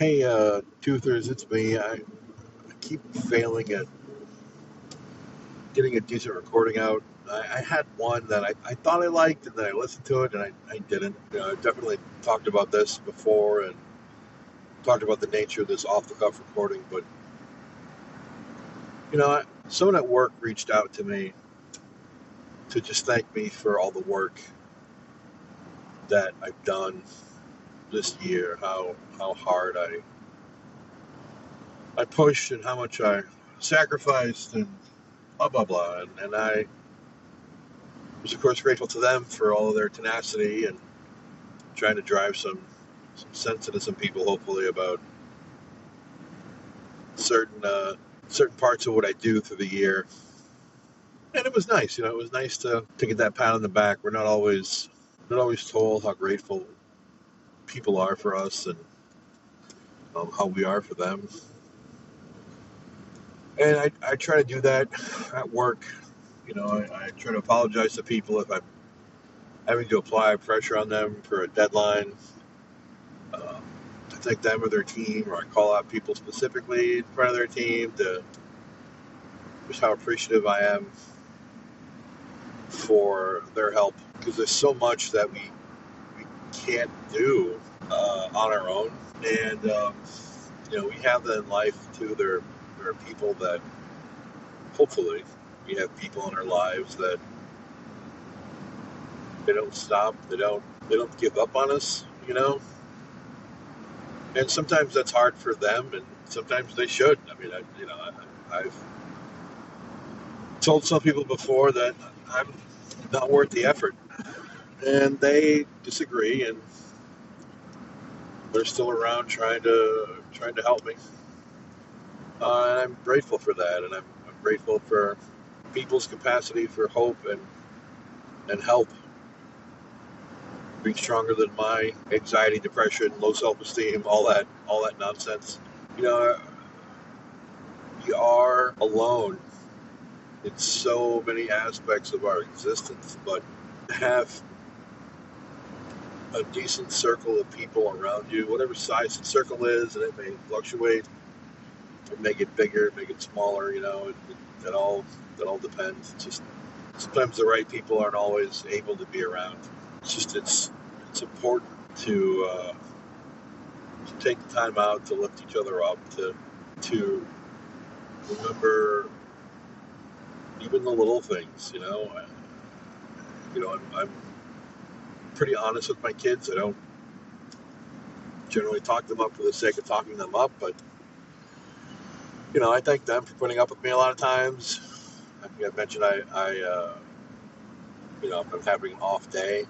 Hey, Toothers, it's me. I keep failing at getting a decent recording out. I had one that I thought I liked, and then I listened to it, and I didn't. I've definitely talked about this before and talked about the nature of this off-the-cuff recording, but, someone at work reached out to me to just thank me for all the work that I've done this year, how hard I pushed and how much I sacrificed and blah, blah, blah. And I was, of course, grateful to them for all of their tenacity and trying to drive some sense into some people, hopefully, about certain parts of what I do through the year. And it was nice, it was nice to get that pat on the back. We're not always told how grateful people are for us and how we are for them. And I try to do that at work. I try to apologize to people if I'm having to apply pressure on them for a deadline. I thank them or their team, or I call out people specifically in front of their team to just how appreciative I am for their help, because there's so much that we can't do on our own, and we have that in life too. There are people that, hopefully, we have people in our lives that they don't stop, they don't give up on us, and sometimes that's hard for them, and sometimes they should. I've told some people before that I'm not worth the effort, and they disagree, and they're still around trying to help me. And I'm grateful for that, and I'm grateful for people's capacity for hope and help, being stronger than my anxiety, depression, low self-esteem, all that nonsense. We are alone in so many aspects of our existence, but have a decent circle of people around you, whatever size the circle is, and it may fluctuate, it may get bigger, it may get smaller, it all depends. It's just sometimes the right people aren't always able to be around. It's important to take the time out to lift each other up, to remember even the little things. I'm pretty honest with my kids. I don't generally talk them up for the sake of talking them up, but I thank them for putting up with me a lot of times. I think I mentioned if I'm having an off day,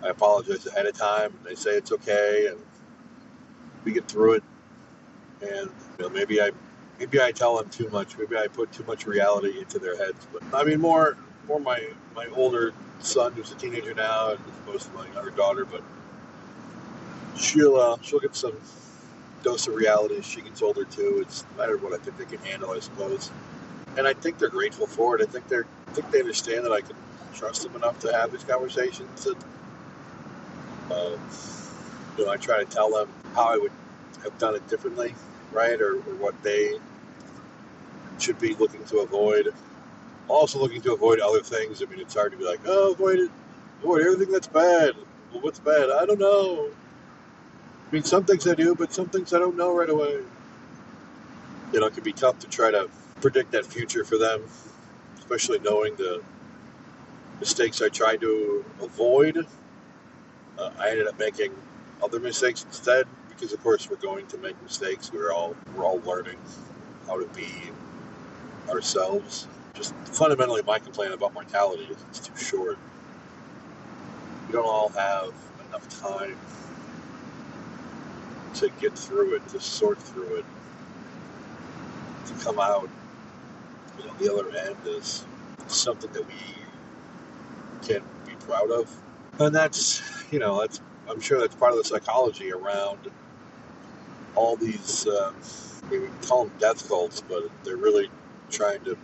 I apologize ahead of time. They say it's okay, and we get through it. And maybe I tell them too much. Maybe I put too much reality into their heads. But I mean, more my older son, who's a teenager now, as opposed to my younger daughter. But she'll get some dose of reality as she gets older too. It's a matter of what I think they can handle, I suppose. And I think they're grateful for it. I think they understand that I can trust them enough to have these conversations. And I try to tell them how I would have done it differently, right, or what they should be looking to avoid. Also looking to avoid other things. I mean, it's hard to be like, oh, avoid everything that's bad. Well, what's bad? I don't know. I mean, some things I do, but some things I don't know right away. It can be tough to try to predict that future for them, especially knowing the mistakes I tried to avoid. I ended up making other mistakes instead, because of course we're going to make mistakes. We're all learning how to be ourselves. Just fundamentally, my complaint about mortality is it's too short. We don't all have enough time to get through it, to sort through it, to come out, the other end is something that we can be proud of. And that's I'm sure that's part of the psychology around all these, we call them death cults, but they're really trying to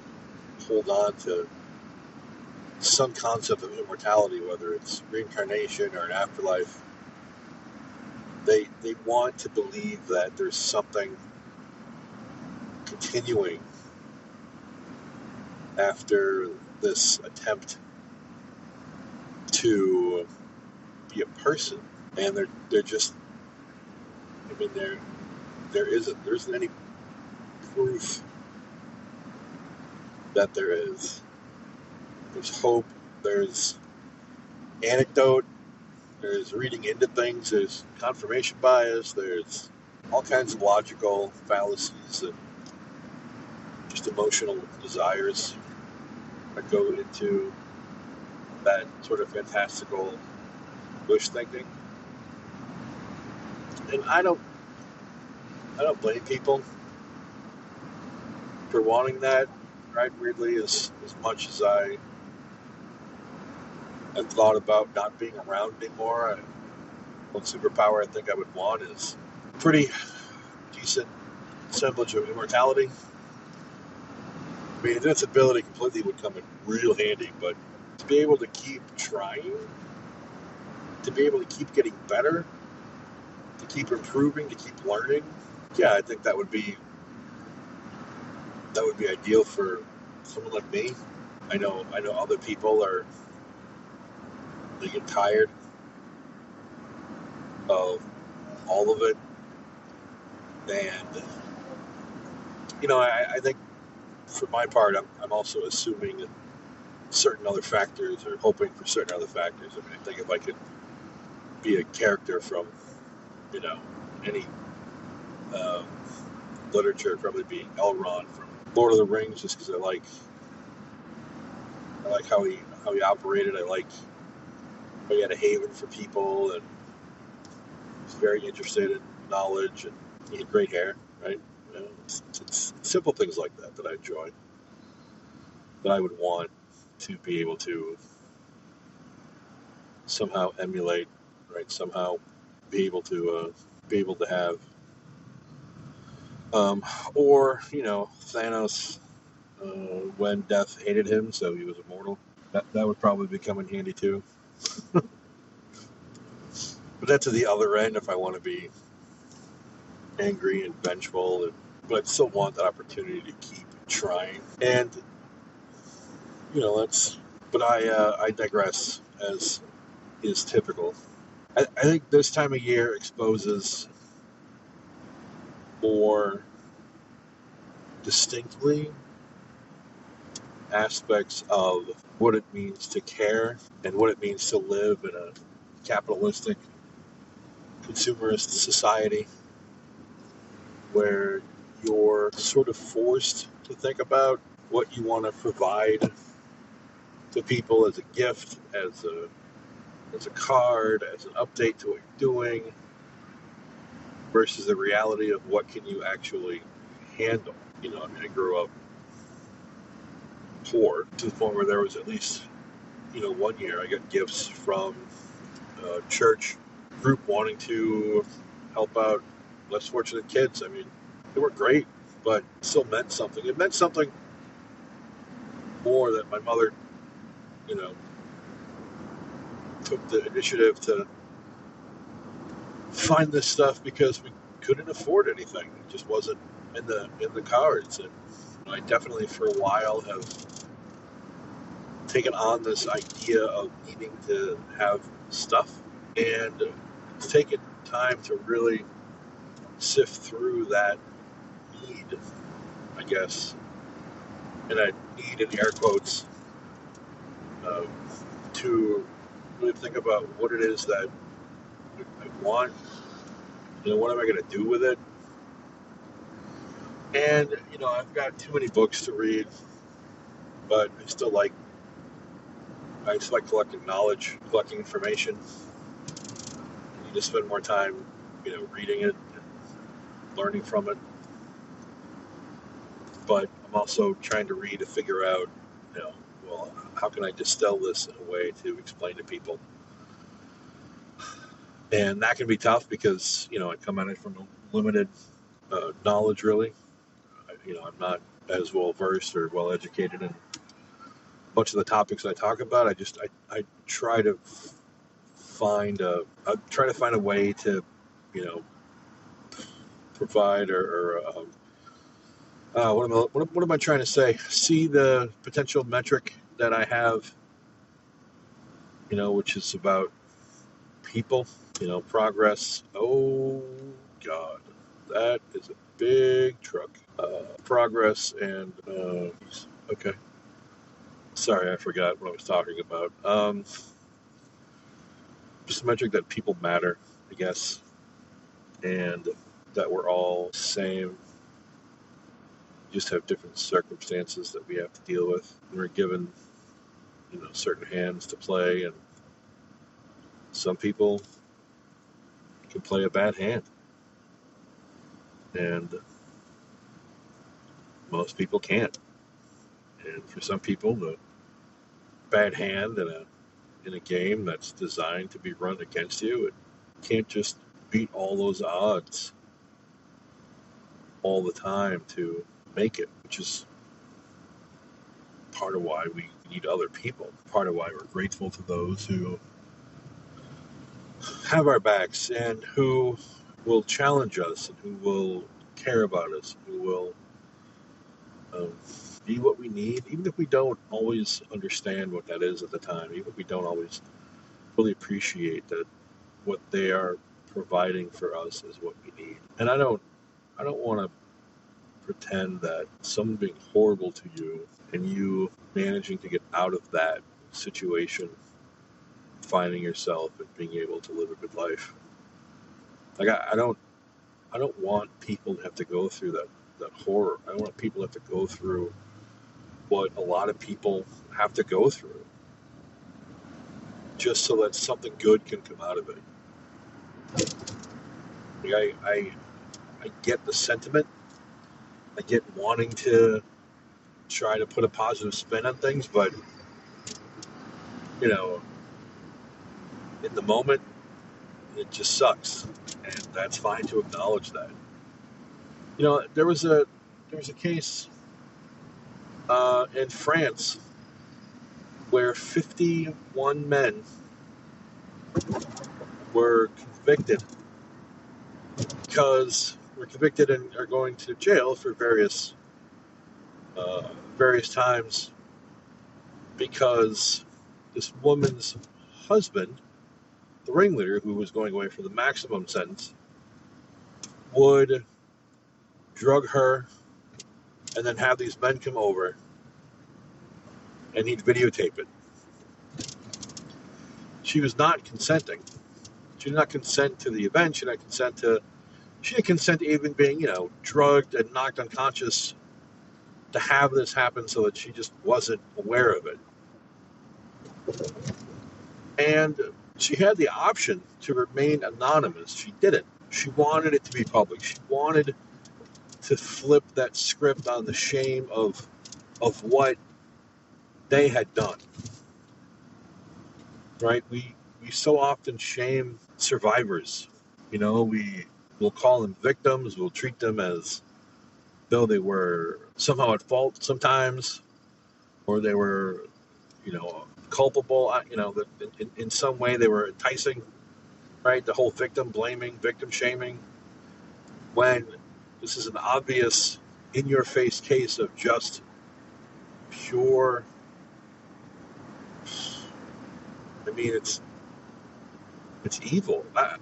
hold on to some concept of immortality, whether it's reincarnation or an afterlife. They want to believe that there's something continuing after this attempt to be a person, and they're just, I mean, there isn't any proof that there is. There's hope, there's anecdote, there's reading into things, there's confirmation bias, there's all kinds of logical fallacies and just emotional desires that go into that sort of fantastical wish thinking. And I don't blame people for wanting that, right? Weirdly, as much as I have thought about not being around anymore, one superpower I think I would want is a pretty decent semblance of immortality. I mean, invincibility completely would come in real handy, but to be able to keep trying, to be able to keep getting better, to keep improving, to keep learning, yeah, I think that would be ideal for someone like me. I know other people they get tired of all of it, and I think for my part, I'm also assuming certain other factors or hoping for certain other factors. I mean, I think if I could be a character from any literature, it'd probably be Elrond from Lord of the Rings, just because I like how he operated. I like how he had a haven for people, and was very interested in knowledge, and he had great hair, right? It's simple things like that I enjoy, that I would want to be able to somehow emulate, right? Somehow be able to have, or Thanos, when death hated him, so he was immortal. That would probably be coming handy too. But that's at the other end if I want to be angry and vengeful, but I still want that opportunity to keep trying. And but I digress, as is typical. I think this time of year exposes more distinctly aspects of what it means to care and what it means to live in a capitalistic, consumerist society where you're sort of forced to think about what you want to provide to people as a gift, as a card, as an update to what you're doing, versus the reality of what can you actually handle. I grew up poor to the point where there was at least, 1 year I got gifts from a church group wanting to help out less fortunate kids. I mean, they were great, but it still meant something. It meant something more that my mother, took the initiative to find this stuff because we couldn't afford anything. It just wasn't in the cards. And I definitely for a while have taken on this idea of needing to have stuff, and it's taken time to really sift through that need, I guess, and I need in air quotes, to really think about what it is that I want, what am I going to do with it. And I've got too many books to read, but I just like collecting knowledge, collecting information. You just spend more time, reading it and learning from it. But I'm also trying to read to figure out, well, how can I distill this in a way to explain to people? And that can be tough because, I come at it from a limited knowledge, really. I'm not as well versed or well educated in much of the topics I talk about. I try to find a way to provide what am I trying to say? See the potential metric that I have, which is about people, progress. Oh God, that is a big truck. Progress and okay. Sorry, I forgot what I was talking about. Just a metric that people matter, I guess, and that we're all the same. Just have different circumstances that we have to deal with. We're given, certain hands to play, and some people can play a bad hand, and most people can't. And for some people, the bad hand in a game that's designed to be run against you, it can't just beat all those odds all the time to make it, which is part of why we need other people, part of why we're grateful to those who have our backs and who will challenge us and who will care about us, who will be what we need, even if we don't always understand what that is at the time, even if we don't always really appreciate that what they are providing for us is what we need. And I don't want to pretend that someone being horrible to you and you managing to get out of that situation, finding yourself and being able to live a good life. Like I don't want people to have to go through that horror. I don't want people to have to go through what a lot of people have to go through, just so that something good can come out of it. Like I get the sentiment. I get wanting to try to put a positive spin on things, but in the moment, it just sucks, and that's fine to acknowledge that. There was a case in France where 51 men were convicted and are going to jail for various times because this woman's husband, the ringleader who was going away for the maximum sentence, would drug her and then have these men come over and he'd videotape it. She was not consenting. She did not consent to the event. She didn't consent to even being, drugged and knocked unconscious to have this happen, so that she just wasn't aware of it. And she had the option to remain anonymous. She didn't. She wanted it to be public. She wanted to flip that script on the shame of what they had done. Right? We so often shame survivors. We'll call them victims. We'll treat them as though they were somehow at fault sometimes, or they were, culpable, that in some way they were enticing, right? The whole victim blaming, victim shaming, when this is an obvious, in-your-face case of just pure, it's evil. I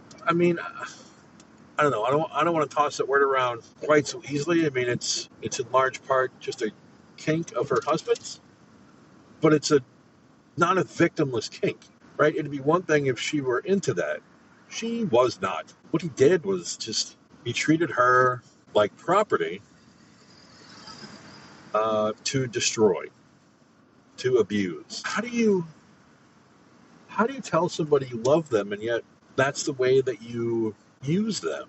don't know. I don't want to toss that word around quite so easily. It's in large part just a kink of her husband's, but it's not a victimless kink, right? It'd be one thing if she were into that. She was not. What he did was he treated her like property to destroy, to abuse. How do you tell somebody you love them and yet that's the way that you use them?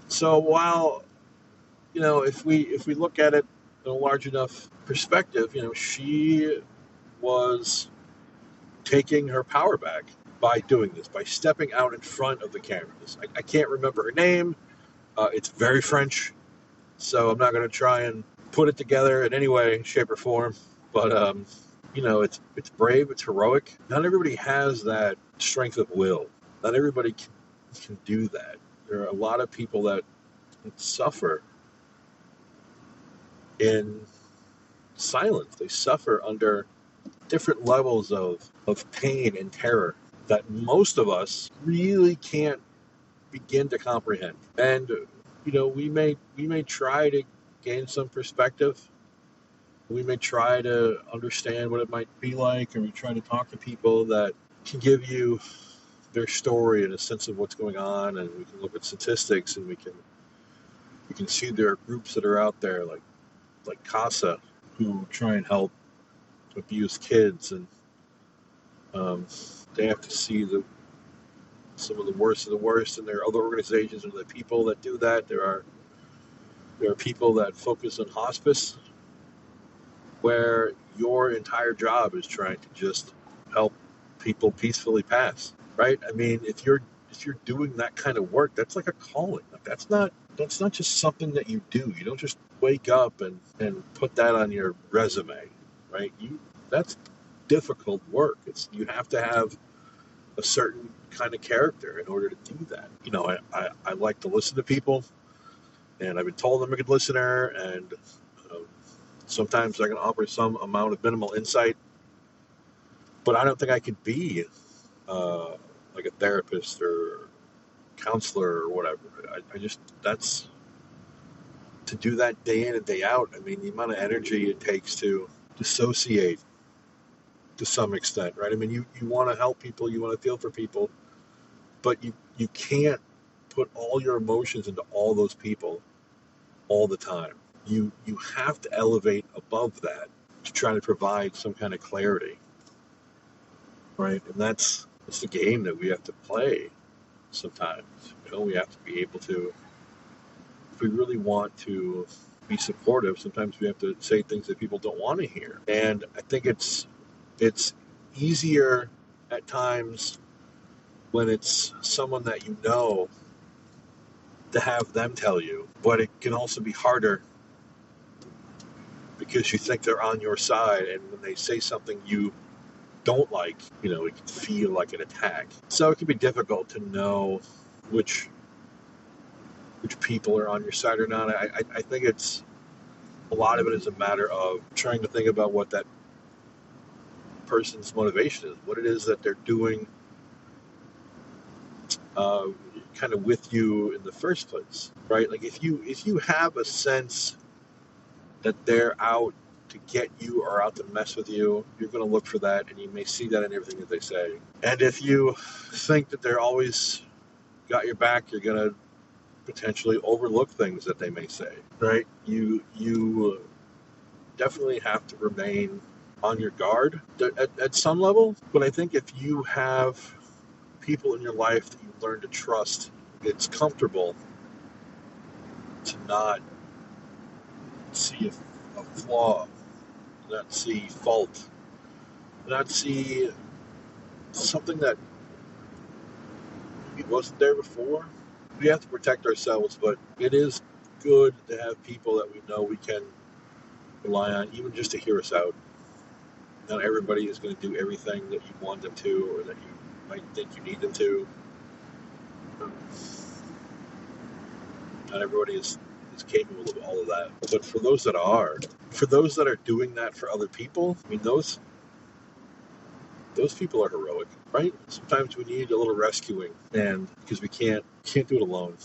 So while, if we look at it in a large enough perspective, she was taking her power back by doing this, by stepping out in front of the cameras. I can't remember her name. It's very French, so I'm not going to try and put it together in any way, shape, or form. But, it's brave, it's heroic. Not everybody has that strength of will. Not everybody can do that. There are a lot of people that suffer in silence. They suffer under different levels of pain and terror that most of us really can't begin to comprehend. And we may try to gain some perspective. We may try to understand what it might be like, and we try to talk to people that can give you their story and a sense of what's going on, and we can look at statistics, and we can see there are groups that are out there like CASA who try and help abused kids, and they have to see some of the worst of the worst, and there are other organizations and the people that do that. There are people that focus on hospice, where your entire job is trying to just help people peacefully pass. Right? I mean, if you're doing that kind of work, that's like a calling. Like that's not just something that you do. You don't just wake up and put that on your resume, right? That's difficult work. You have to have a certain kind of character in order to do that. I like to listen to people, and I've been told I'm a good listener, and sometimes I can offer some amount of minimal insight, but I don't think I could be like a therapist or counselor or whatever. I just, that's, to do that day in and day out. I mean, the amount of energy it takes to dissociate to some extent, right? I mean, you want to help people, you want to feel for people, but you can't put all your emotions into all those people all the time. You have to elevate above that to try to provide some kind of clarity, right? And that's the game that we have to play sometimes. We have to be able to, if we really want to be supportive, sometimes we have to say things that people don't want to hear. And I think it's easier at times when it's someone that you know to have them tell you, but it can also be harder because you think they're on your side, and when they say something you don't like, it can feel like an attack. So it can be difficult to know which people are on your side or not. I think it's a lot of it is a matter of trying to think about what that person's motivation is, what it is that they're doing kind of with you in the first place, right? Like if you have a sense that they're out to get you or out to mess with you, you're going to look for that, and you may see that in everything that they say. And if you think that they're always got your back, you're going to potentially overlook things that they may say, right? You definitely have to remain on your guard at some level, but I think if you have people in your life that you learn to trust, it's comfortable to not see a flaw, not see fault, not see something that maybe wasn't there before. We have to protect ourselves, but it is good to have people that we know we can rely on, even just to hear us out. Not everybody is going to do everything that you want them to, or that you might think you need them to. Not everybody is capable of all of that. But for those that are doing that for other people, I mean, those people are heroic, right? Sometimes we need a little rescuing, and because we can't do it alone.